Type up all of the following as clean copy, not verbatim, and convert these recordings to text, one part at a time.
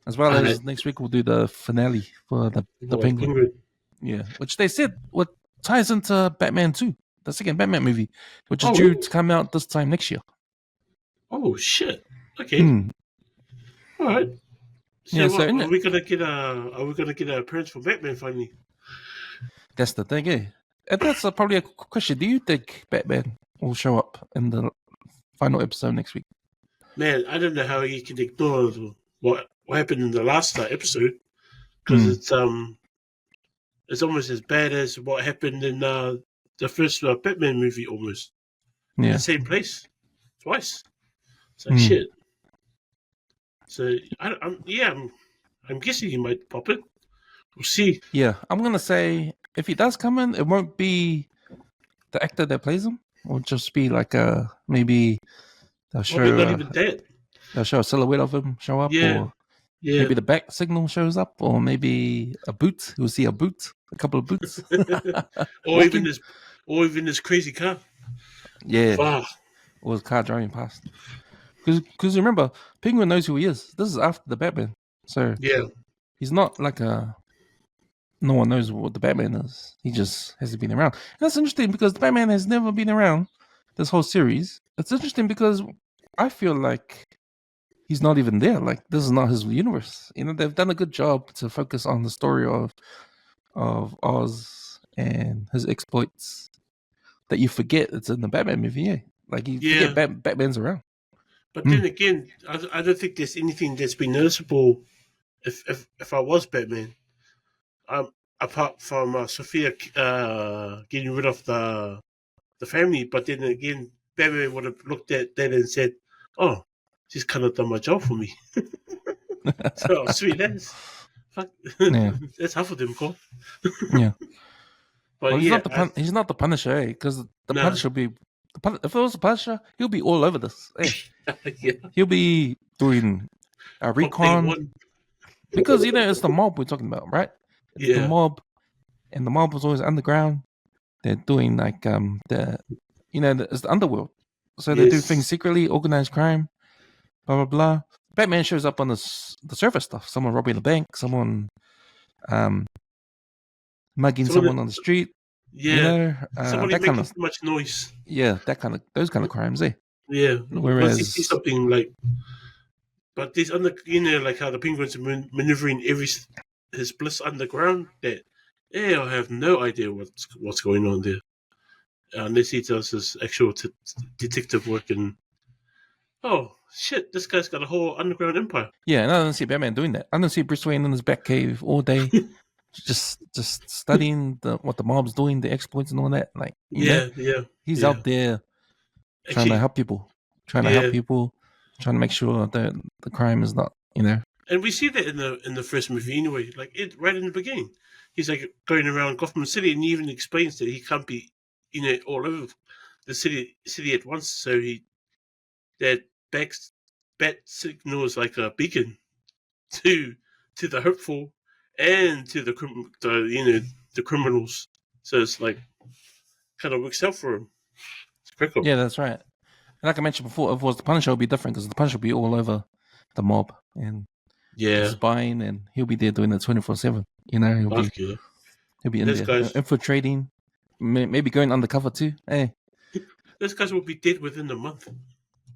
As well And as next week we'll do the finale for the Penguin. Yeah, which they said what ties into Batman 2, the second Batman movie, which is due to come out this time next year. Oh shit! Okay, all right. So, Yeah, so are we gonna get a appearance from Batman finally? That's the thing, eh? And that's probably a question. Do you think Batman will show up in the final episode next week? Man, I don't know how you can ignore what happened in the last episode, because it's almost as bad as what happened in the first Batman movie, almost in the same place twice. It's like shit. So I'm guessing he might pop it. We'll see. Yeah, I'm gonna say if he does come in, it won't be the actor that plays him. It'll just be like maybe they'll show not even that. They'll show a silhouette of him show up, or maybe the back signal shows up, or maybe a boot. We'll see a couple of boots, or even his crazy car. Yeah, wow. Or his car driving past. Because remember, Penguin knows who he is. This is after the Batman, so he's not like no one knows what the Batman is. He just hasn't been around. And that's interesting because the Batman has never been around this whole series. It's interesting because I feel like he's not even there. Like, this is not his universe. You know, they've done a good job to focus on the story of Oz and his exploits that you forget it's in the Batman movie. Yeah, like you forget Batman's around. But then again, I don't think there's anything that's been noticeable. If I was Batman, apart from Sophia getting rid of the family, but then again, Batman would have looked at that and said, "Oh, she's kind of done my job for me." So sweet, that's half of them, Cole. Yeah, but well, he's not the Punisher, because the Punisher will be. If it was a Punisher, he'll be all over this. Hey. He'll be doing a recon. Because, it's the mob we're talking about, right? It's the mob. And the mob was always underground. They're doing like, it's the underworld. So they do things secretly, organized crime, blah, blah, blah. Batman shows up on the surface stuff. Someone robbing a bank, someone mugging someone on the street. Yeah, somebody making too much noise. Yeah, those kind of crimes, eh? Yeah, whereas you see something like, but this like how the Penguins are maneuvering his bliss underground. That I have no idea what's going on there, unless he does his actual detective work. And oh shit, this guy's got a whole underground empire. Yeah, and I don't see Batman doing that. I don't see Bruce Wayne in his Batcave all day. just studying what the mob's doing, the exploits and all that. Like, he's out there trying to help people, trying to make sure that the crime is not, And we see that in the first movie anyway. Like right in the beginning, he's like going around Gotham City, and he even explains that he can't be, all over the city at once. So that bat signals like a beacon to the hopeful and to the criminals. So it's like kind of works out for him. It's pretty cool. Yeah, that's right. And like I mentioned before, if it was the Punisher, it would be different because the Punisher would be all over the mob and spying, and he'll be there doing it 24/7. He'll be in there infiltrating, maybe going undercover too. Hey, those guys will be dead within a month.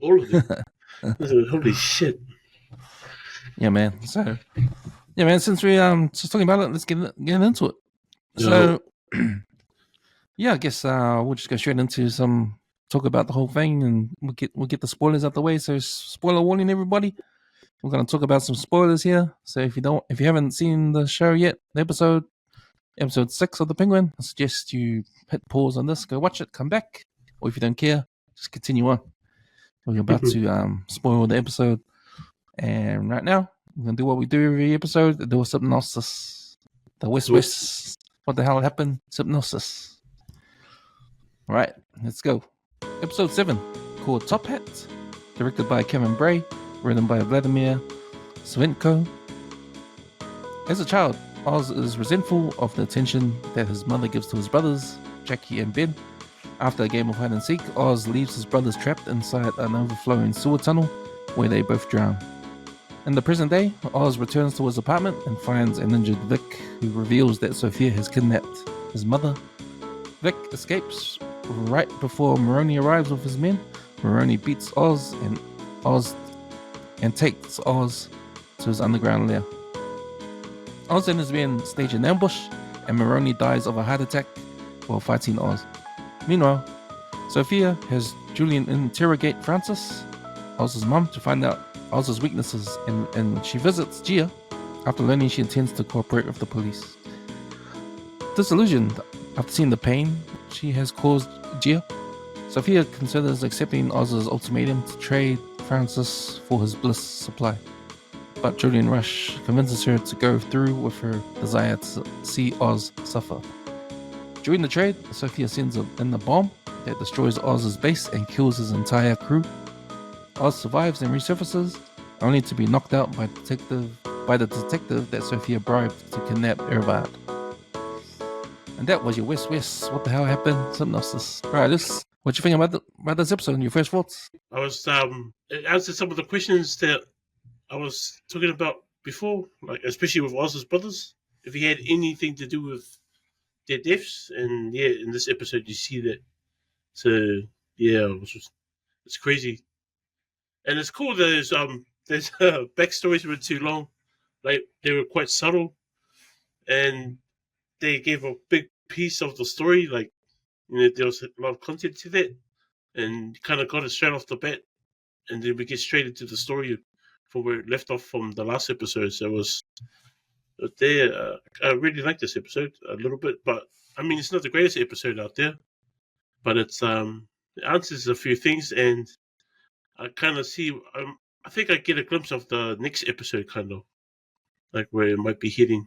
All of them. Holy shit. Yeah, man. So, since we just talking about it, let's get into it. So, I guess we'll just go straight into some talk about the whole thing, and we'll get the spoilers out the way. So, spoiler warning, everybody. We're gonna talk about some spoilers here. So if you haven't seen the show yet, the episode 6 of the Penguin, I suggest you hit pause on this, go watch it, come back, or if you don't care, just continue on. We're about to spoil the episode, and right now we're gonna do what we do every episode: do a hypnosis. The WesWes, what the hell happened? Hypnosis. All right, let's go. Episode 7, called Top Hat, directed by Kevin Bray, written by Vladimir Svenko. As a child, Oz is resentful of the attention that his mother gives to his brothers, Jackie and Ben. After a game of hide and seek, Oz leaves his brothers trapped inside an overflowing sewer tunnel where they both drown. In the present day, Oz returns to his apartment and finds an injured Vic, who reveals that Sophia has kidnapped his mother. Vic escapes right before Maroni arrives with his men. Maroni beats Oz and takes Oz to his underground lair. Oz and his men stage an ambush, and Maroni dies of a heart attack while fighting Oz. Meanwhile, Sophia has Julian interrogate Frances, Oz's mum, to find out Oz's weaknesses, and she visits Gia after learning she intends to cooperate with the police. Disillusioned after seeing the pain she has caused Gia, Sophia considers accepting Oz's ultimatum to trade Francis for his bliss supply. But Julian Rush convinces her to go through with her desire to see Oz suffer. During the trade, Sophia sends in a bomb that destroys Oz's base and kills his entire crew. Oz survives and resurfaces, only to be knocked out by the detective that Sophia bribed to kidnap Ervard. And that was your WesWes. What the hell happened? Synopsis. Right, what you think about this episode and your first thoughts? I was it answered some of the questions that I was talking about before, like especially with Oz's brothers. If he had anything to do with their deaths, and yeah, in this episode you see that. So yeah, it's crazy, and it's cool that there's backstories were too long, like they were quite subtle, and they gave a big piece of the story. Like there was a lot of content to that, and kind of got it straight off the bat, and then we get straight into the story from where it left off from the last episode. So it was there. I really like this episode a little bit, but I mean it's not the greatest episode out there, but it answers a few things, and I kind of see. I think I get a glimpse of the next episode, kind of like where it might be heading,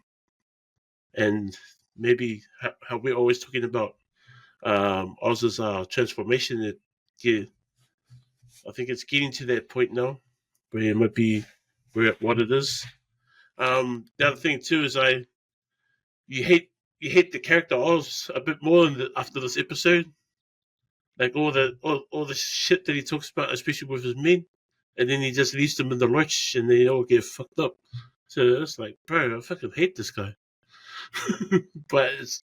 and maybe how we're always talking about Oz's transformation. I think it's getting to that point now where it might be what it is. The other thing too is you hate the character Oz a bit more after this episode. Like all the shit that he talks about, especially with his men, and then he just leaves them in the lurch, and they all get fucked up. So it's like, bro, I fucking hate this guy. But it's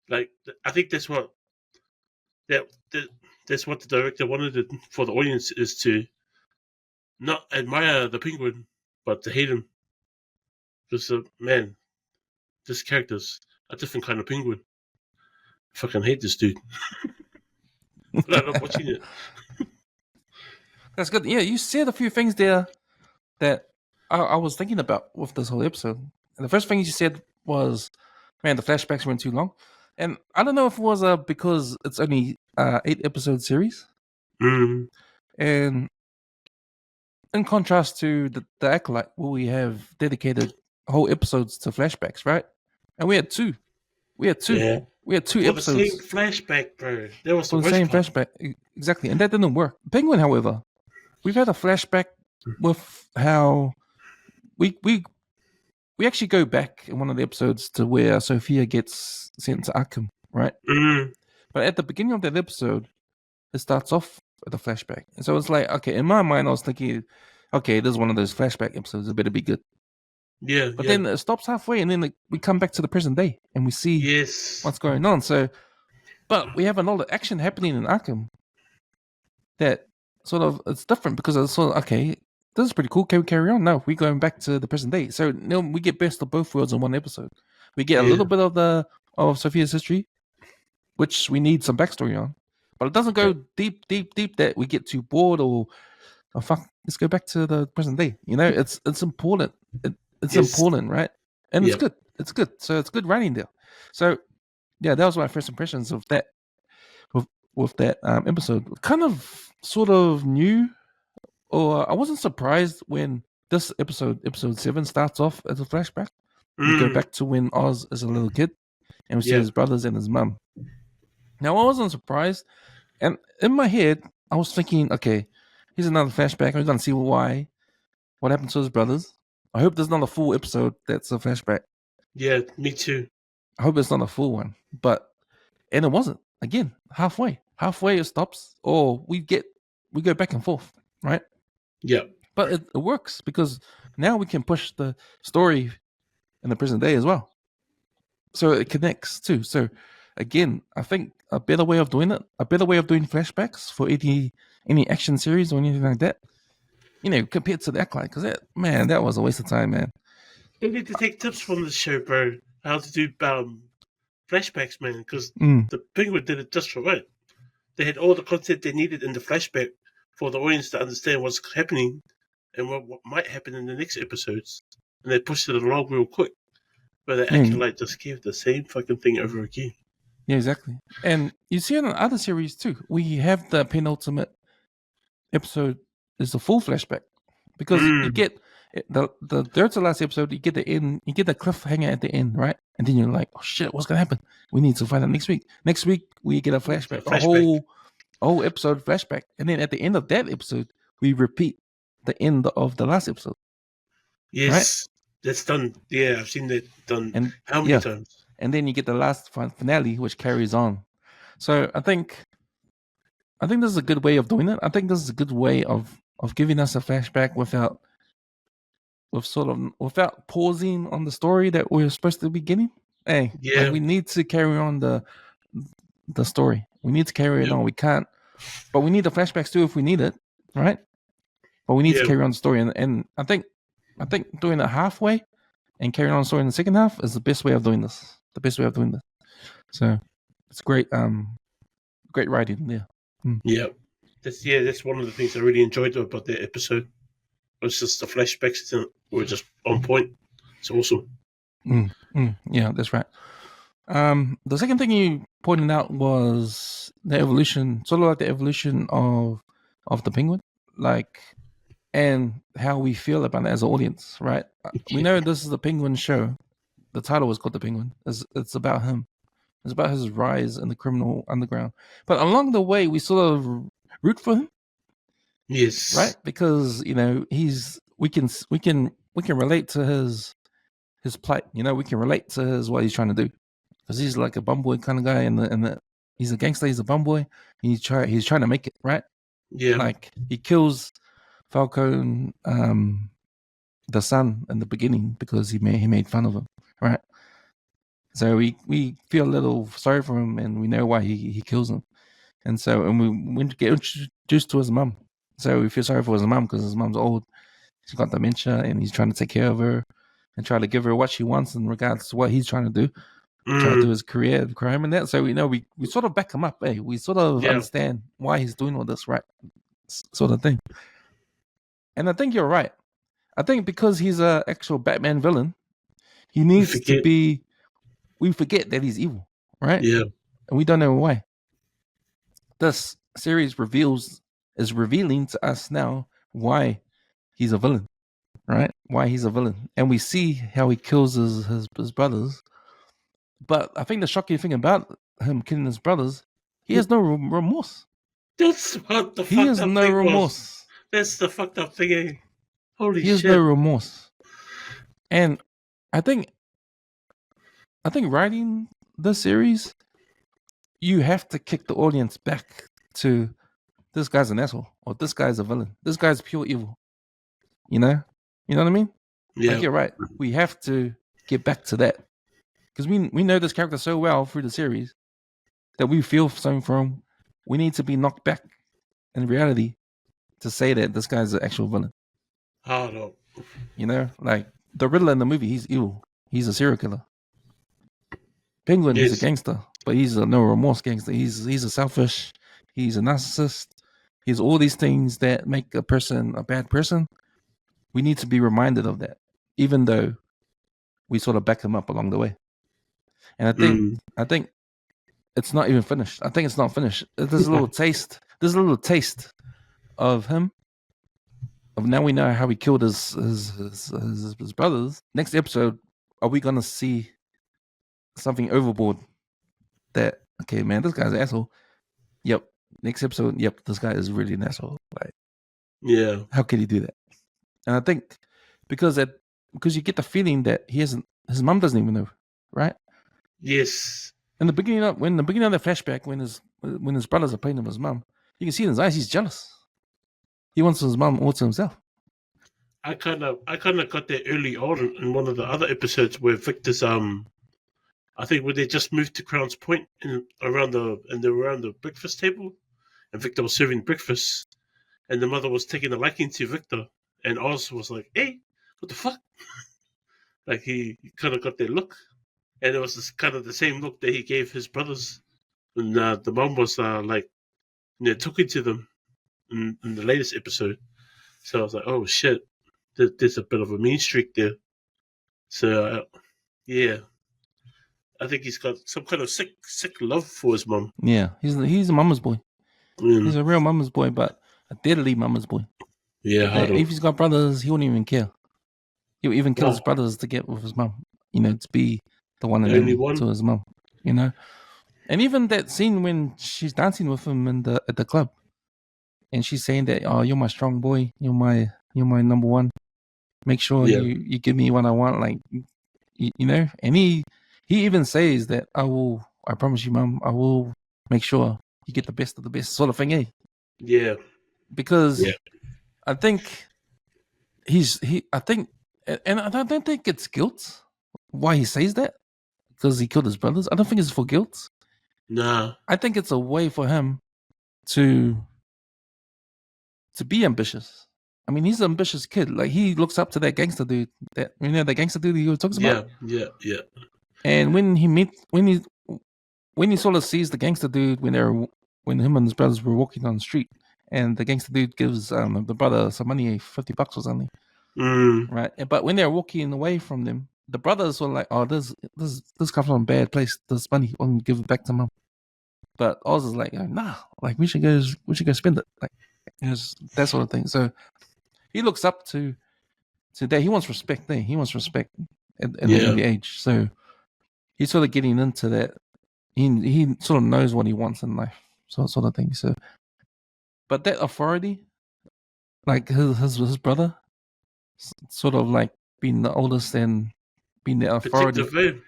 like I think that's what that's what the director wanted for the audience, is to not admire the penguin, but to hate him. Because man, this character's a different kind of penguin. I fucking hate this dude. But I love watching it. That's good. Yeah, you said a few things there that I was thinking about with this whole episode. And the first thing you said was, man, the flashbacks went too long. And I don't know if it was because it's only 8-episode series. Mm. And in contrast to the Acolyte, where we have dedicated whole episodes to flashbacks, right? And we had two. Yeah. We had two For episodes. the same flashback, bro. That was for the same flashback. Exactly. And that didn't work. Penguin, however, we've had a flashback with how we actually go back in one of the episodes to where Sophia gets sent to Arkham, right? Mm. But at the beginning of that episode, it starts off with a flashback. And so it's like, okay, in my mind, I was thinking, okay, this is one of those flashback episodes. It better be good. Yeah. But then it stops halfway, and then we come back to the present day, and we see what's going on. So, but we have a lot of action happening in Arkham that sort of, it's different because it's sort of, okay, this is pretty cool. Can we carry on? No, we're going back to the present day. So we get best of both worlds in one episode. We get a little bit of Sophia's history, which we need some backstory on, but it doesn't go deep that we get too bored or fuck. Let's go back to the present day. You know, it's important. It's important, right? And it's good. It's good. So it's good writing there. So yeah, that was my first impressions of that. With that episode, kind of sort of new, or I wasn't surprised when this episode 7, starts off as a flashback. We go back to when Oz is a little kid, and we see his brothers and his mum. Now I wasn't surprised, and in my head I was thinking, okay, here's another flashback. We're gonna see what happened to his brothers. I hope there's not a full episode that's a flashback. Yeah, me too. I hope it's not a full one, and it wasn't. Again, halfway it stops, or we go back and forth, right? Yeah. But it works because now we can push the story in the present day as well. So it connects too. So again, I think a better way of doing it, a better way of doing flashbacks for any action series or anything like that, compared to that, like, because that was a waste of time, man. You need to take tips from the show, bro. How to do flashbacks, man, because the Penguin did it just right. They had all the content they needed in the flashback for the audience to understand what's happening and what might happen in the next episodes, and they pushed it along real quick. But they actually just gave the same fucking thing over again. Yeah, exactly. And you see in other series too, we have the penultimate episode is a full flashback because you get the third to last episode. You get the end, you get the cliffhanger at the end, right? And then you're like, oh shit, what's gonna happen? We need to find out next week. Next week we get a flashback, a whole episode flashback, and then at the end of that episode we repeat the end of the last episode. Yes, right? That's done. Yeah, I've seen that done. How many times? And then you get the last finale, which carries on. So I think this is a good way of doing it. I think this is a good way of giving us a flashback without pausing on the story that we're supposed to be getting. Hey, like we need to carry on the story. We need to carry it on. We can't, but we need the flashbacks too if we need it, right? But we need to carry on the story, and I think doing it halfway and carrying on the story in the second half is the best way of doing this. So it's great, great writing there. Yeah, that's one of the things I really enjoyed about that episode. It was just the flashbacks were just on point. It's awesome. Yeah, that's right. The second thing you pointed out was the evolution, sort of like the evolution of the Penguin, like, and how we feel about it as an audience, right? We know this is the Penguin show. The title was called The Penguin. It's about him. It's about his rise in the criminal underground. But along the way, we sort of root for him. Yes. Right? Because, we can relate to his plight. We can relate to what he's trying to do. Because he's like a bumboy kind of guy, and he's a gangster. He's a bumboy. He's trying to make it, right? Yeah. Like he kills Falcone, the son, in the beginning because he made fun of him, right? So we feel a little sorry for him, and we know why he kills him, and we get introduced to his mum. So we feel sorry for his mum because his mum's old. She's got dementia, and he's trying to take care of her and try to give her what she wants in regards to what he's trying to do. Try to do his career of crime and that. So we sort of back him up. We sort of understand why he's doing all this, right? Sort of thing. And I think you're right. I think because he's an actual Batman villain, he needs to be. We forget that he's evil, right? Yeah. And we don't know why. This series is revealing to us now why he's a villain, right? Why he's a villain. And we see how he kills his brothers. But I think the shocking thing about him killing his brothers, he has no remorse. That's what the he has no remorse. That's the fucked up thing. Eh? Holy shit. He has no remorse. And I think writing the series, you have to kick the audience back to this guy's an asshole, or this guy's a villain. This guy's pure evil. You know what I mean? Yeah. Like, you're right. We have to get back to that. Because we know this character so well through the series that we feel something for him. We need to be knocked back in reality to say that this guy's an actual villain. Oh, no. Like the Riddler in the movie, he's evil. He's a serial killer. Penguin is a gangster, but he's a no remorse gangster. He's a selfish. He's a narcissist. He's all these things that make a person a bad person. We need to be reminded of that, even though we sort of back him up along the way. And I think it's not even finished. I think it's not finished. There's a little taste. There's a little taste of him. Of now we know how he killed his brothers. Next episode, are we gonna see something overboard? That okay, man, this guy's an asshole. Yep. Next episode, yep, this guy is really an asshole. Like, yeah, how could he do that? And I think because you get the feeling that his mom doesn't even know, right? Yes. In the beginning of the flashback, when his brothers are playing with his mom, you can see in his eyes he's jealous. He wants his mom all to himself. I kind of got there early on in one of the other episodes where Victor's I think when they just moved to Crown's Point around the breakfast table, and Victor was serving breakfast, and the mother was taking a liking to Victor, and Oz was like, "Hey, what the fuck?" Like he kind of got that look, and it was kind of the same look that he gave his brothers when the mom was like, talking to them in the latest episode. So I was like, "Oh shit, there's a bit of a mean streak there." So yeah, I think he's got some kind of sick love for his mom. Yeah, he's a mama's boy. He's a real mama's boy, but a deadly mama's boy. Yeah, If he's got brothers, he wouldn't even care. He'll even kill his brothers to get with his mum. To be the one and only to his mum. And even that scene when she's dancing with him at the club, and she's saying that, "Oh, you're my strong boy. You're my number one. Make sure you give me what I want." Like, And he even says that, I promise you, mum, I will make sure you get the best of the best, sort of thing, eh? Yeah. Because I think I think, and I don't think it's guilt why he says that, because he killed his brothers. I don't think it's for guilt. Nah. I think it's a way for him to be ambitious. I mean, he's an ambitious kid. Like, he looks up to that gangster dude. The gangster dude he talks about. Yeah. And when he sort of sees the gangster dude when him and his brothers were walking on the street, and the gangster dude gives the brother some money, $50 or something, right? But when they're walking away from them, the brothers were like, "Oh, this comes from a bad place. This money, I'll give it back to mom." But Oz is like, "Nah, like we should go spend it." Like, that sort of thing. So he looks up to that. He wants respect there. He wants respect at an early age. So he's sort of getting into that. He sort of knows what he wants in life, sort of thing. So, but that authority, like his brother, sort of like being the oldest and being the authority.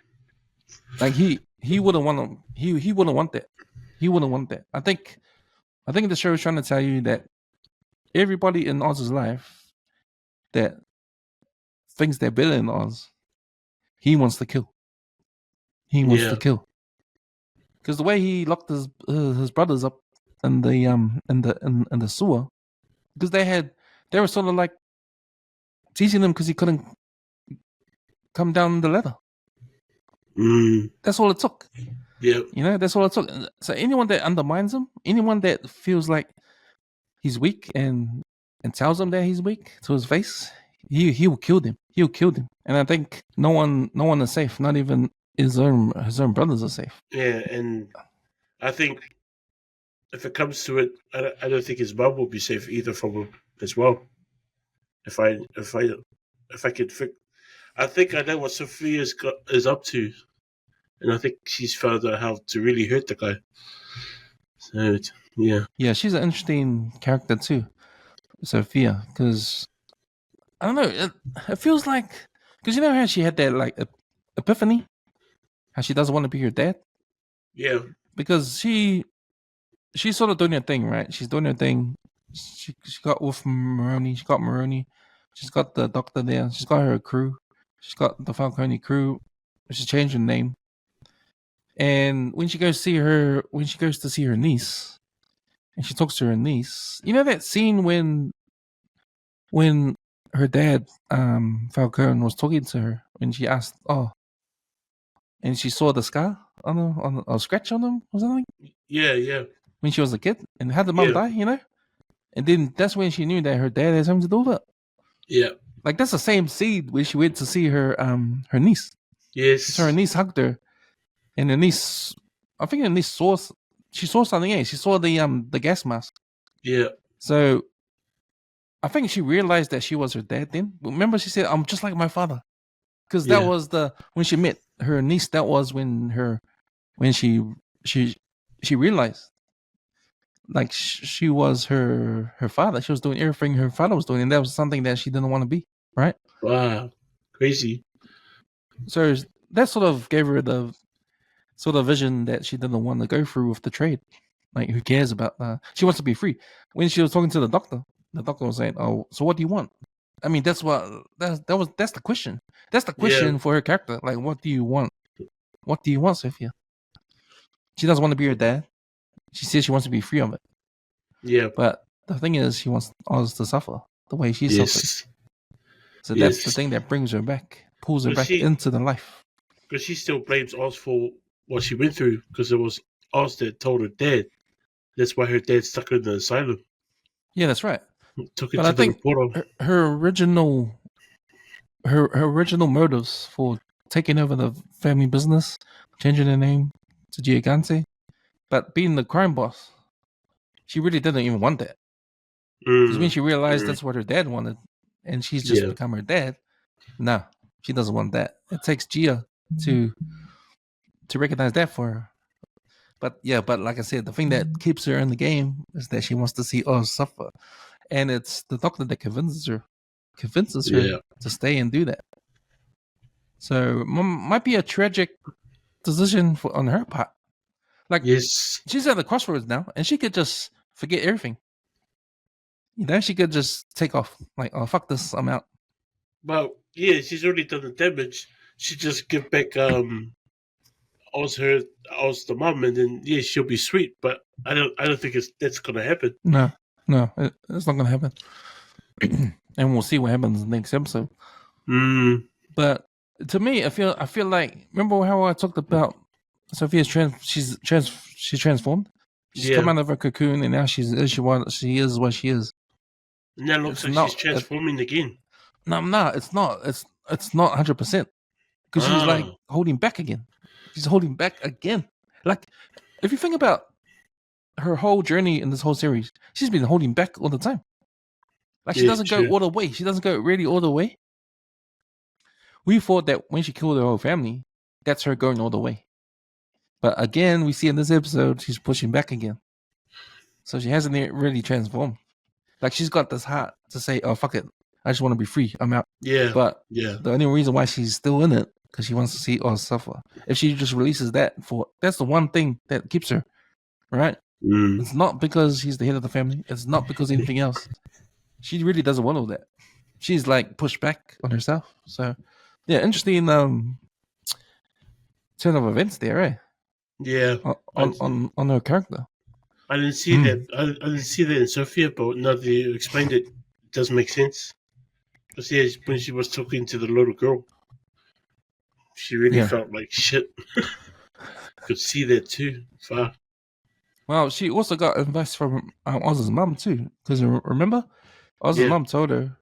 Like he wouldn't want he wouldn't want that. He wouldn't want that. I think the show is trying to tell you that everybody in Oz's life that thinks they're better than Oz, he wants to kill. He wants to kill. Because the way he locked his brothers up in the sewer, because they were sort of like teasing him because he couldn't come down the ladder. That's all it took. Yeah. That's all it took. So anyone that undermines him, anyone that feels like he's weak and tells him that he's weak to his face, he will kill them. He'll kill them. And I think no one is safe. Not even his own brothers are safe. Yeah, and I think if it comes to it, I don't think his mum will be safe either from him as well. If I could, I think I know what Sophia is up to, and I think she's found out how to really hurt the guy. So yeah, she's an interesting character too, Sophia, because I don't know, it feels like, because how she had that like epiphany, how she doesn't want to be your dad. Yeah, because she's sort of doing her thing, right? She's doing her thing. She got with Maroni. She got Maroni. She's got the doctor there. She's got her crew. She's got the Falcone crew. She's changed her name. And when she goes to see her niece, and she talks to her niece, that scene when her dad, Falcone, was talking to her, when she asked, and she saw the scar on a scratch on him or something. Yeah. When she was a kid, and had the mom die, and then that's when she knew that her dad had something to do with it. Yeah, like that's the same scene when she went to see her niece. Yes, so her niece hugged her, and her niece, I think her niece saw something. She saw the gas mask. Yeah. So I think she realized that she was her dad. Then remember, she said, "I'm just like my father," because that was when she met her niece. That was when she realized, like, she was her father. She was doing everything her father was doing, and that was something that she didn't want to be. Right? Wow, crazy. So that sort of gave her the sort of vision that she didn't want to go through with the trade. Like, who cares about? She wants to be free. When she was talking to the doctor was saying, "Oh, so what do you want?" I mean, that's the question. That's the question for her character. Like, what do you want? What do you want, Sophia? She doesn't want to be her dad. She says she wants to be free of it. Yeah. But the thing is, she wants Oz to suffer the way she suffered. Yes. So that's the thing that brings her back, pulls her back into the life. Because she still blames Oz for what she went through, because it was Oz that told her dad. That's why her dad stuck her in the asylum. Yeah, that's right. Took it to the reporter. Her original motives for taking over the family business, changing her name to Gigante, but being the crime boss, she really didn't even want that. Because when she realized that's what her dad wanted, and she's just become her dad, no, she doesn't want that. It takes Gia to recognize that for her. But like I said, the thing that keeps her in the game is that she wants to see Oz suffer, and it's the doctor that convinces her to stay and do that. So might be a tragic decision on her part. Like, she's at the crossroads now, and she could just forget everything. You know, she could just take off. Like, oh, fuck this, I'm out. Well, yeah, she's already done the damage. She just give back Oz the mom, and then she'll be sweet. But I don't think that's gonna happen. No, it's not gonna happen. And we'll see what happens in the next episode. But to me, I feel like, remember how I talked about Sophia's she's transformed. She's come out of her cocoon, and now she is what she is. And now looks like she's transforming again. No, it's not. It's not 100%, because she's like holding back again. She's holding back again. Like, if you think about her whole journey in this whole series, she's been holding back all the time. Like, she doesn't go all the way. She doesn't go really all the way. We thought that when she killed her whole family, that's her going all the way. But again, we see in this episode, she's pushing back again. So she hasn't really transformed. Like, she's got this heart to say, oh, fuck it, I just want to be free, I'm out. Yeah. But the only reason why she's still in it, because she wants to see Oz suffer. If she just releases that's the one thing that keeps her, right? It's not because he's the head of the family. It's not because of anything else. She really doesn't want all that. She's like pushed back on herself. So, yeah, interesting turn of events there, right? Yeah. On her character. I didn't see that. I didn't see that in Sophia, but now that you explained it, it does make sense. Because when she was talking to the little girl, she really felt like shit. Could see that too. Far. Well, she also got advice from Oz's mom too. Because remember, Oz's mom told her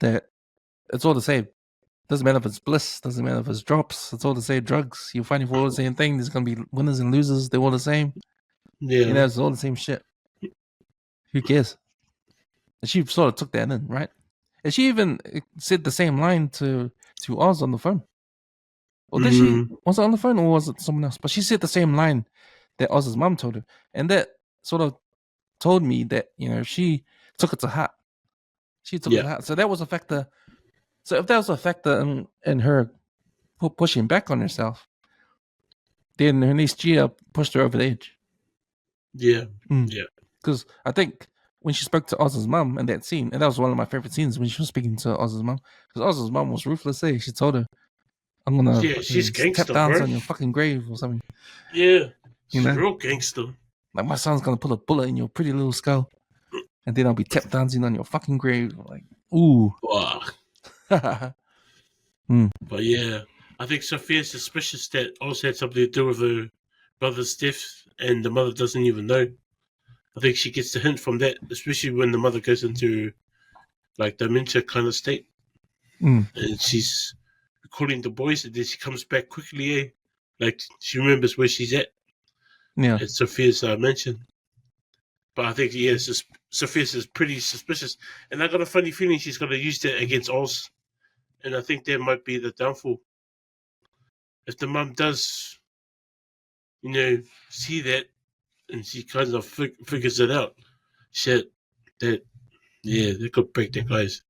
that it's all the same. Doesn't matter if it's bliss. Doesn't matter if it's drops. It's all the same drugs. You're fighting for all the same thing. There's gonna be winners and losers. They're all the same. Yeah, you know, it's all the same shit. Who cares? And she sort of took that in, right? And she even said the same line to Oz on the phone. Or did she? Was it on the phone or was it someone else? But she said the same line that Oz's mom told her. And that sort of told me that, you know, she took it to heart. She took it to heart. So that was a factor. So if that was a factor in her pushing back on herself, then her niece Gia pushed her over the edge. Yeah. Yeah. Because I think when she spoke to Oz's mom in that scene, and that was one of my favorite scenes when she was speaking to Oz's mom, because Oz's mom was ruthless. She told her, I'm gonna she's gangster, tap dance on your fucking grave or something. Yeah, she's real gangster. Like, my son's gonna put a bullet in your pretty little skull, and then I'll be tap dancing on your fucking grave. Like, ooh. Wow. But yeah, I think Sophia's suspicious that Oz had something to do with her brother's death, and the mother doesn't even know. I think she gets the hint from that, especially when the mother goes into like dementia kind of state, and she's recording the boys, and then she comes back quickly. Like, she remembers where she's at. Yeah, at Sophia's mansion. But I think Sophia's is pretty suspicious, and I got a funny feeling she's going to use that against Oz, and I think that might be the downfall. If the mum does, you know, see that, and she kind of figures it out, that could break that guy's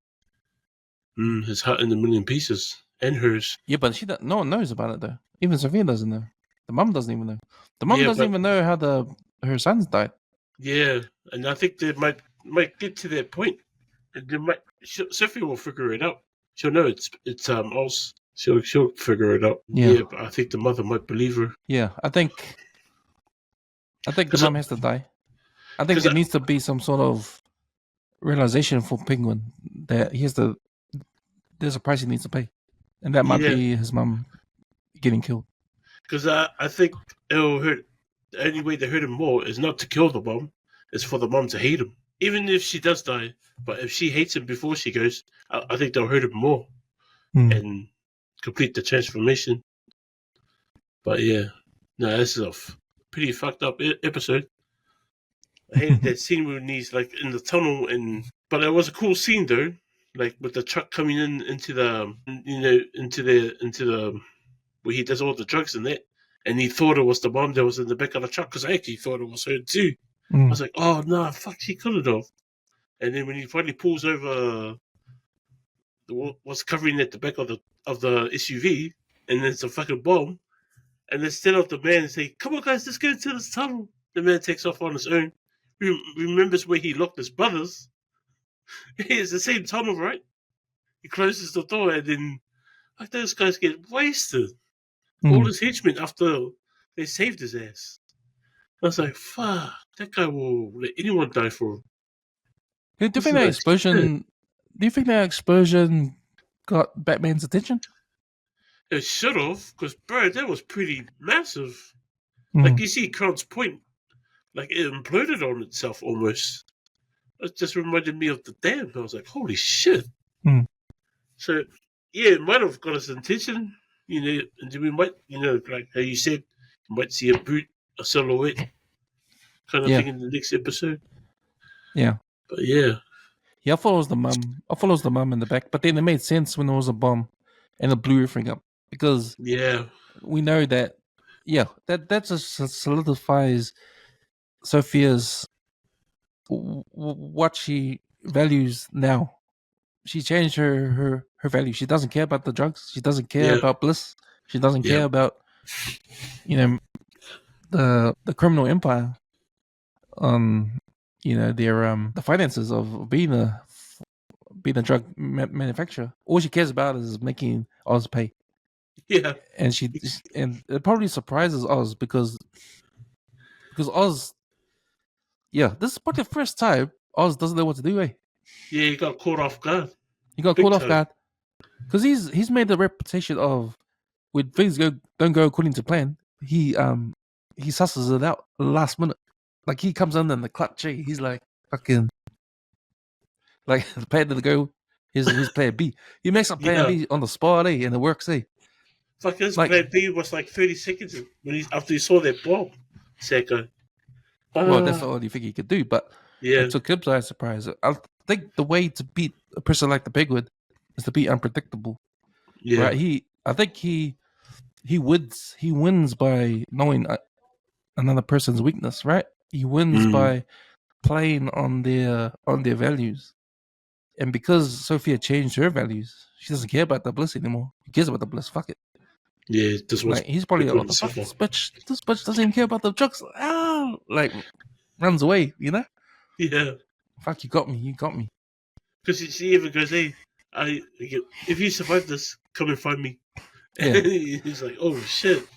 his heart in a million pieces, and hers. Yeah, but no one knows about it though. Even Sophia doesn't know. The mum doesn't even know. The mum doesn't even know how her sons died. Yeah, and I think they might get to that point. Sophia will figure it out. She'll know it's Oz. She'll figure it out. Yeah. Yeah, but I think the mother might believe her. Yeah, I think the 'Cause mom has to die. I think 'cause there needs to be some sort of realization for Penguin that there's a price he needs to pay, and that might yeah, be his mom getting killed. because I think it'll hurt. The only way to hurt him more is not to kill the mom. It's for the mom to hate him, even if she does die. But if she hates him before she goes, I think they'll hurt him more and complete the transformation. But yeah, no, this is a pretty fucked up episode. I hated that scene when he's like in the tunnel, but it was a cool scene though, like with the truck coming into the into the where he does all the drugs in that, and he thought it was the mom that was in the back of the truck because I actually thought it was her too. I was like, oh no, fuck, she couldn't have. And then when he finally pulls over what's covering at the back of the SUV, and there's a fucking bomb, and instead of the man say, "Come on, guys, let's go into this tunnel," the man takes off on his own. Remembers where he locked his brothers. It's the same tunnel, right? He closes the door, and then like those guys get wasted. All his henchmen after they saved his ass. I was like, fuck, that guy will let anyone die for him. Do you think that explosion? Do you think that explosion got Batman's attention? It should have, because bro, that was pretty massive. Like you see Crown's Point, like it imploded on itself almost. It just reminded me of the dam. I was like, holy shit. So yeah, it might have got his attention, and we might, like how you said, you might see a silhouette kind of thing in the next episode. Yeah. But yeah. Yeah, I follows the mom. I follows the mom in the back, but then it made sense when there was a bomb and it blew everything up because we know that that just solidifies Sophia's what she values now. She changed her value. She doesn't care about the drugs. She doesn't care about bliss. She doesn't care about the criminal empire on their the finances of being a drug manufacturer. All she cares about is making Oz pay. Yeah, and it probably surprises Oz because Oz, this is probably the first time Oz doesn't know what to do. Yeah, he got caught off guard. He got caught off guard because he's made the reputation of when things don't go according to plan, he susses it out last minute. Like he comes in the clutch. He's like fucking like the plan to go. His plan B. He makes up plan B on the spot, and it works. Fuck, his plan B was like 30 seconds after he saw that bomb. Second. Well, that's the only thing he could do, but it took him by surprise. I think the way to beat a person like the Penguin is to be unpredictable. Yeah, right. I think he wins by knowing another person's weakness. Right. He wins by playing on their values, and because Sophia changed her values, she doesn't care about the bliss anymore. He cares about the bliss. Fuck it. Yeah, he's probably like, what the fuck? This bitch doesn't even care about the drugs. Runs away, Yeah. Fuck, you got me. Because she even goes, hey, if you survive this, come and find me. Yeah. He's like, oh shit.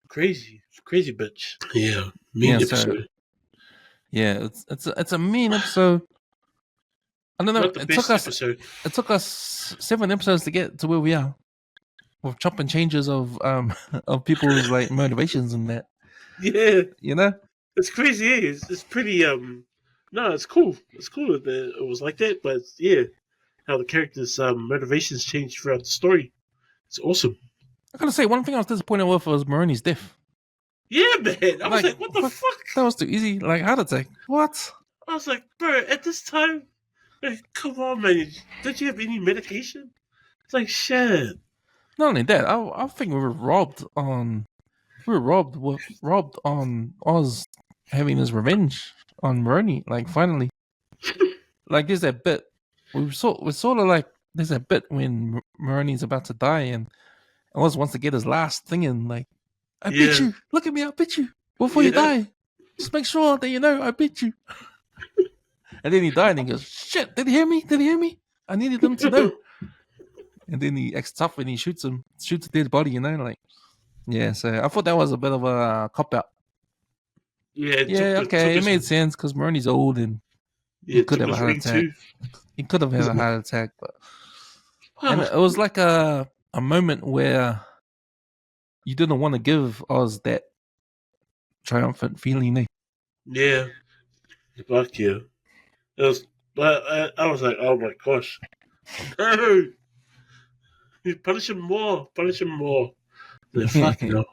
Crazy bitch. Yeah. Mean episode. It's a mean episode. I don't know. It took us 7 episodes to get to where we are. With chopping changes of people's like motivations and that. Yeah. It's crazy. It's pretty no, it's cool. It's cool that it was like that, but how the characters' motivations change throughout the story. It's awesome. I gotta say, one thing I was disappointed with was Maroni's death. Yeah, man. I was like, what the fuck? That was too easy. Like, heart attack. What? I was like, bro, at this time, come on, man. Don't you have any medication? It's like, shit. Not only that, I think we were robbed on Oz having his revenge on Maroni. Like finally, like there's that bit we're sort of like there's that bit when Maroni's about to die and Oz wants to get his last thing in. Like, I beat you. Look at me, I beat you before you die. Just make sure that I beat you. And then he died, and he goes, "Shit! Did he hear me? Did he hear me? I needed them to know." And then he acts tough and he shoots a dead body. Like, yeah. So I thought that was a bit of a cop out. Yeah, it Yeah, took okay, it his, made sense because Maroni's old and he yeah, could took have a his heart ring attack. too. He could have had a heart attack, but and it was like a moment where you didn't want to give Oz that triumphant feeling. Yeah, fuck yeah. It was, but I was like, oh my gosh, no, you punish him more, punish him more. Then fuck no.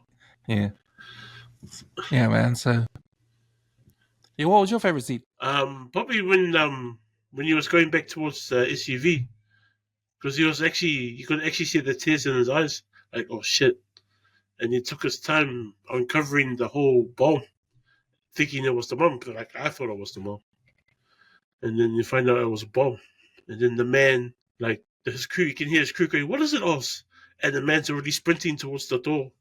Yeah, yeah, man. So, yeah, what was your favorite scene? Probably when he was going back towards the SUV because he was actually you could actually see the tears in his eyes, like oh shit, and he took his time uncovering the whole bomb, thinking it was the bomb. Like I thought it was the bomb, and then you find out it was a bomb, and then the man, like his crew, you can hear his crew going, "What is it, Oz?" And the man's already sprinting towards the door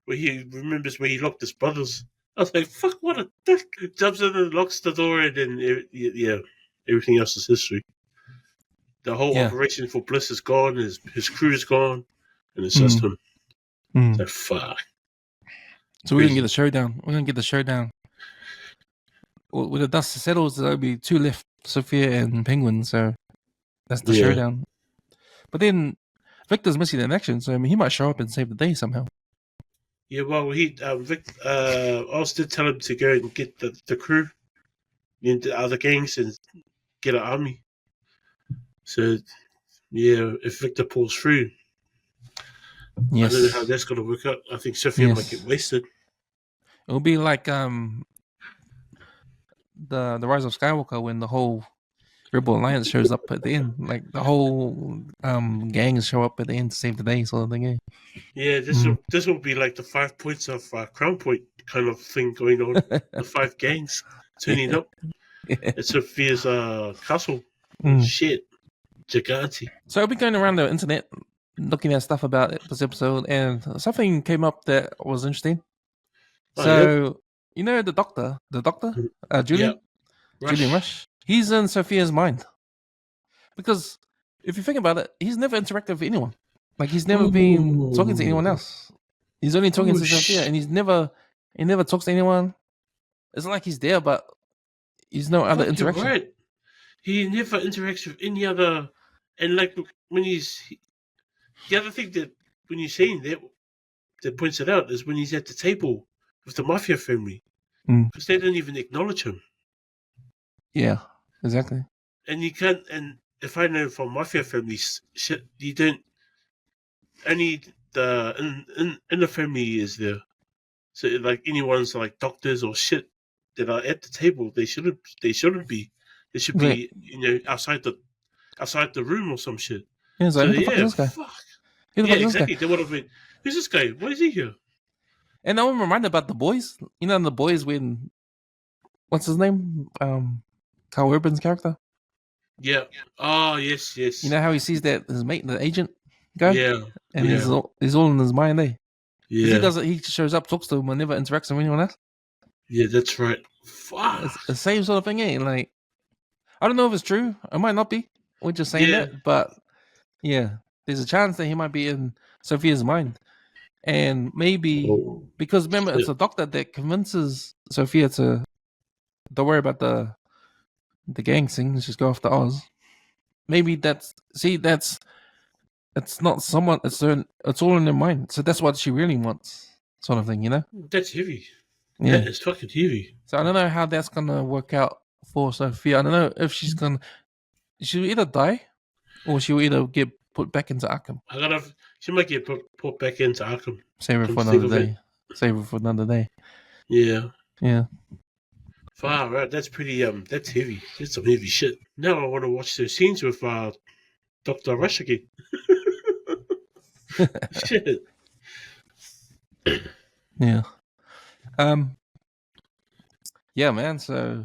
where he remembers where he locked his brothers. I was like, "Fuck, what a dick!" Jumps in and locks the door, and then yeah, everything else is history. The whole Yeah. operation for Bliss is gone. His crew is gone, and it's just him. It's like fuck. So we're gonna get the showdown. We're gonna get the showdown. When the dust settles, there'll be two left, Sophia and Penguin. So that's the showdown. But then Victor's missing in action, so I mean, he might show up and save the day somehow. Yeah, well, Oz did tell him to go and get the crew, the other gangs, and get an army. So, yeah, if Victor pulls through, yes. I don't know how that's going to work out. I think Sophia might get wasted. It'll be like the Rise of Skywalker when the whole Rebel Alliance shows up at the end, like the whole gang show up at the end to save the day, sort of thing. Eh? Yeah, this will be like the 5 points of Crown Point kind of thing going on. The 5 gangs turning up at Sophia's castle. Shit, Gigante. So I've been going around the internet looking at stuff about this episode, and something came up that was interesting. So you know the doctor, Julian Rush. He's in Sophia's mind because if you think about it, he's never interacted with anyone. Like he's never been talking to anyone else. He's only talking to Sophia, and he never talks to anyone. It's like he's there, but he's no other interaction. You're right. He never interacts with any other, and like when he's the other thing that when you're saying that points it out is when he's at the table with the mafia family because they don't even acknowledge him. Yeah, exactly. And you can't. And if I know from mafia families, shit, you don't. Only the in the family is there. So like anyone's like doctors or shit that are at the table, they shouldn't be. They should be outside the room or some shit. Yeah, so yeah, fuck. Yeah, exactly. They would have been. Who's this guy? Why is he here? And I'm reminded about the boys. You know, the boys when what's his name? Carl Urban's character. Yeah. Oh, yes. You know how he sees that his mate, the agent guy. Yeah. And he's all in his mind, eh? Yeah. He doesn't. He shows up, talks to him, and never interacts with anyone else. Yeah, that's right. Fuck. It's the same sort of thing, eh? Like, I don't know if it's true. It might not be. We're just saying that, but yeah, there's a chance that he might be in Sophia's mind, and maybe because remember, it's a doctor that convinces Sophia to don't worry about the gang thing. Let's just go after Oz. Maybe it's not someone. It's all in their mind. So that's what she really wants, sort of thing. You know. That's heavy. Yeah, it's fucking heavy. So I don't know how that's gonna work out for Sophia. I don't know if she'll either die or she'll either get put back into Arkham. She might get put back into Arkham. Save her for another day. Save her for another day. Yeah. Yeah. Wow, right. That's pretty. That's heavy. That's some heavy shit. Now I want to watch those scenes with Dr. Rush again. Shit. Yeah. Yeah, man. So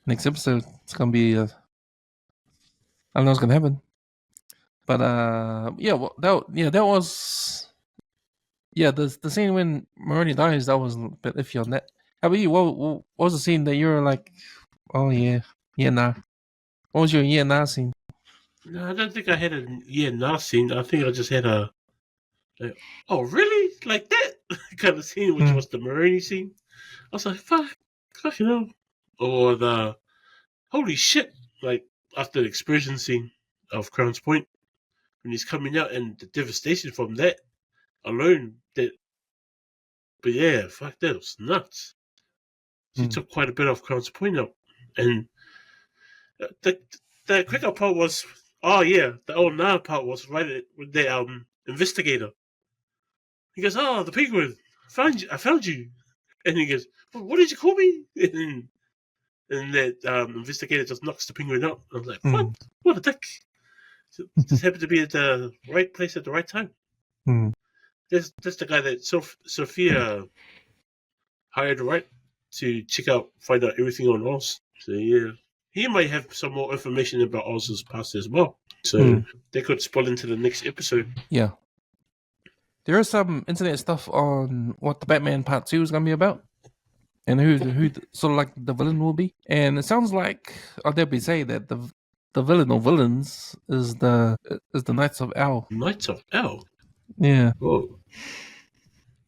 next episode, it's gonna be. I don't know what's gonna happen, but yeah. Well, that was. Yeah, the scene when Maroni dies, that was a bit iffy on that. How about you? What was the scene that you were like, oh yeah? Yeah, nah. What was your yeah, nah scene? No, I don't think I had a nah scene. I think I just had a like, oh really, like that kind of scene, which was the Maroni scene. I was like, fuck, you know, or the holy shit, like after the explosion scene of Crown's Point when he's coming out and the devastation from that alone. That, but yeah, fuck, that was nuts. She took quite a bit of Crown's Point up, and the quicker part was, oh yeah, the old now part was right with the investigator. He goes, oh, the penguin, I found you, and he goes, well, what did you call me? And that investigator just knocks the penguin up. I was like, what? What a dick! Just happened to be at the right place at the right time. That's the guy that Sophia hired, right, to find out everything on Oz. So yeah, he might have some more information about Oz's past as well. So they could spoil into the next episode. Yeah. There is some internet stuff on what the Batman Part 2 is going to be about, and who sort of like the villain will be. And it sounds like I'll definitely say that the villain or villains is the Knights of Owl. Knights of Owl. Yeah. Well,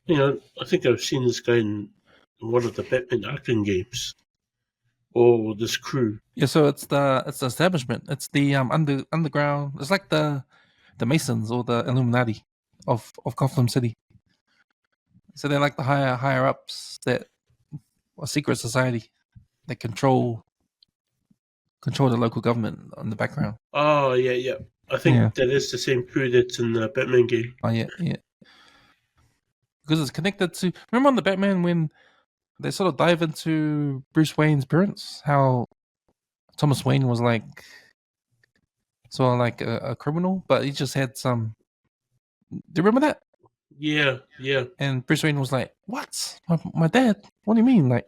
you know, I think I've seen this guy in one of the Batman Arkham games. Or this crew. Yeah, so it's the establishment. It's the underground. It's like the Masons or the Illuminati of Gotham City. So they're like the higher ups that a secret society that control the local government in the background. Oh yeah. I think that is the same crew that's in the Batman game. Oh yeah. Because it's connected to, remember on the Batman when they sort of dive into Bruce Wayne's parents, how Thomas Wayne was like sort of like a criminal, but he just had some. Do you remember that? Yeah. And Bruce Wayne was like, "What? My dad? What do you mean?" Like,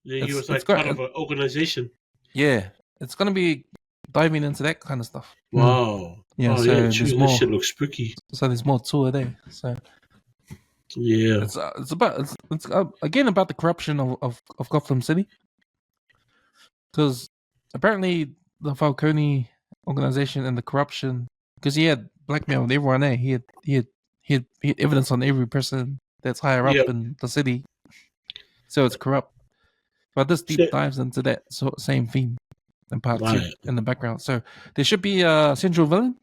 yeah, he was like part of an organization. Yeah, it's gonna be diving into that kind of stuff. Wow. Yeah. Oh, so yeah, there's true. more. This shit looks spooky. So there's more to it there. So yeah, it's about it's again about the corruption of Gotham City, because apparently the Falcone organization and the corruption, because he had blackmailed everyone there. He had evidence on every person that's higher up in the city. So it's corrupt. But this deep dives into that same theme in part 2 in the background. So there should be a central villain,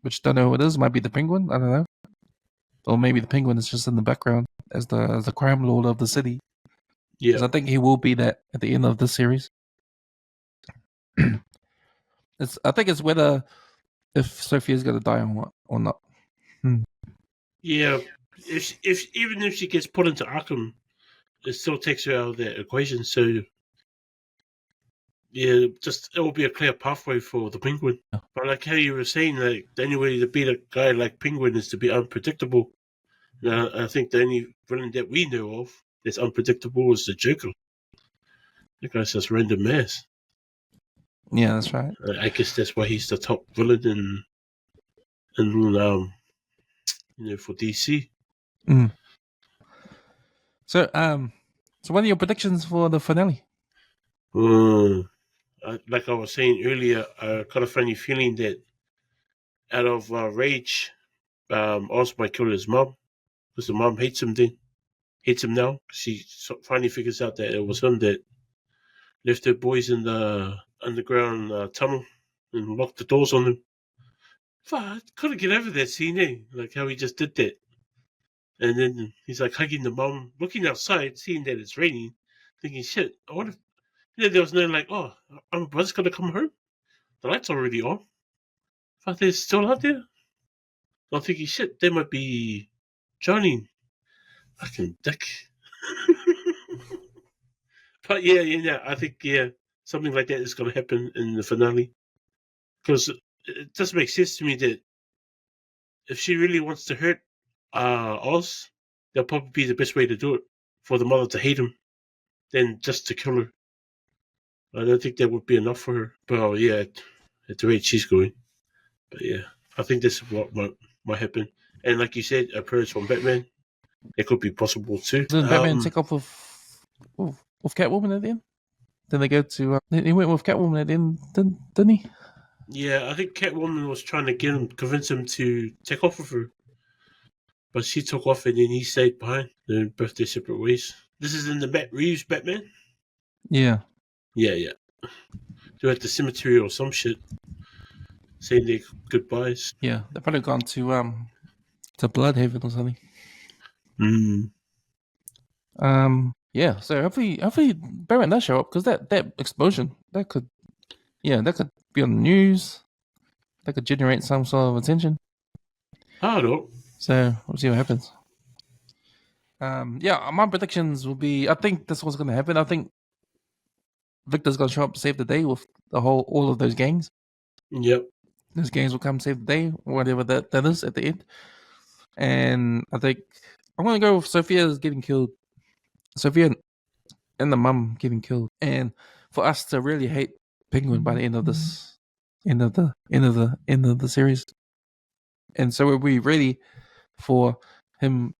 which don't know who it is. Might be the Penguin. I don't know. Or maybe the Penguin is just in the background as the crime lord of the city. Yeah, I think he will be that at the end of this series. I think it's whether if Sophia's gonna die or not. Yeah, even if she gets put into Arkham, it still takes her out of the equation. So yeah, just it will be a clear pathway for the Penguin. Yeah. But like how you were saying, like the only way to beat a guy like Penguin is to be unpredictable. Now, I think the only villain that we know of that's unpredictable is the Joker. That guy's just random mess. Yeah, that's right. I guess that's why he's the top villain in for DC. So what are your predictions for the finale? Like I was saying earlier, I got a funny feeling that out of rage, Oz might kill his mom because the mom hates him. Hates him now. She finally figures out that it was him that left her boys in the underground tunnel and locked the doors on them. I couldn't get over that scene, eh? Like how he just did that. And then he's like hugging the mom, looking outside, seeing that it's raining, thinking, shit, I wonder if there was no like, oh, my brother's gonna come home? The light's already on. But they're still out there? I'm thinking, shit, they might be drowning. Fucking dick. But yeah, I think, something like that is gonna happen in the finale. Because it doesn't make sense to me that if she really wants to hurt Oz, that'll probably be the best way to do it for the mother to hate him than just to kill her. I don't think that would be enough for her. But yeah, at the rate she's going. But yeah, I think this is what might happen. And like you said, appearance from Batman, it could be possible too. Doesn't Batman take off with Catwoman at the end? then they go to. He went with Catwoman at the end, didn't he? Yeah, I think Catwoman was trying to convince him to take off with her, but she took off and then he stayed behind. They both their separate ways. This is in the Matt Reeves Batman. Yeah. Yeah. They're at the cemetery or some shit, saying their goodbyes. Yeah, they've probably gone to Bloodhaven or something. Yeah. So hopefully Batman does show up, because that explosion that could be on the news. That could generate some sort of attention. I don't know. So we'll see what happens. Yeah, my predictions will be, I think this was going to happen. I think Victor's going to show up to save the day with all of those gangs. Yep. Those gangs will come save the day, whatever that is at the end. And I think I'm going to go with Sophia's getting killed. Sophia and the mum getting killed. And for us to really hate Penguin by the end of this, end of the series. And so we'll be ready for him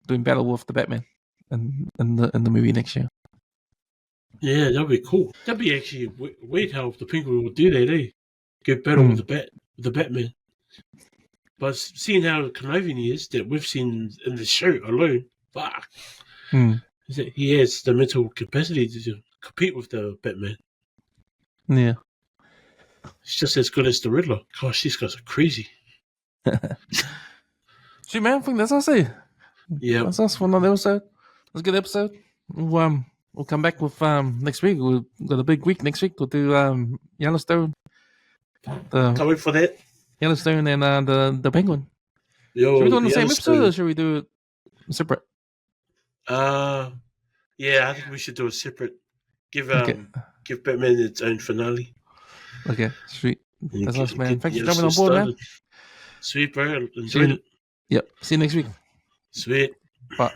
doing battle with the Batman in the movie next year. Yeah, that'd be cool. That'd be actually weird how the Penguin would do that, eh? Get battle with the Batman. But seeing how conniving he is, that we've seen in the show alone, fuck. Is that he has the mental capacity to compete with the Batman. Yeah. It's just as good as the Riddler. Gosh, these guys are crazy. See, man, I think that's us, eh? Yeah. That's us for another episode. That's a good episode. We'll come back with next week. We've got a big week next week. We'll do Yellowstone. Can't wait for that. Yellowstone and the Penguin. Yo, should we do it on the same episode, or should we do it separate? Yeah, I think we should do it separate. Give Batman its own finale. Okay, sweet. That's awesome, man. Thanks for jumping on board, man. Sweet, bro. Enjoyed it. Yep. See you next week. Sweet. Bye.